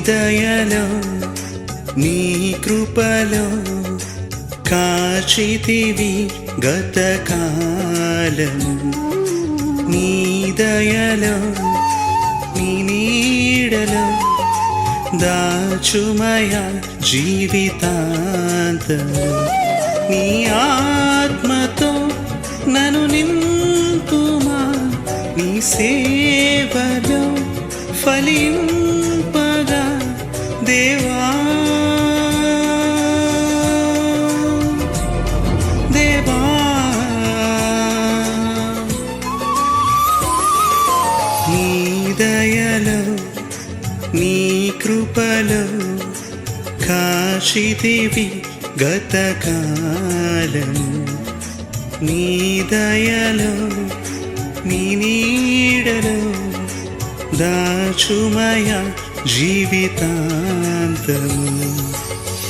దయలో నీ కృపలో కాచితివి గతకాలము నీ దయలో నీ నీడలో దాచుమయ జీవితాంతము నీ ఆత్మతో నన్ను నింపుమా నీ సేవలో ఫలింపగా దేవా దేవా నీ దయలో నీ కృపలో కాచితివి గతకాలము నీ దయలో నీ నీడలో దాచుమయ జీవితాంతము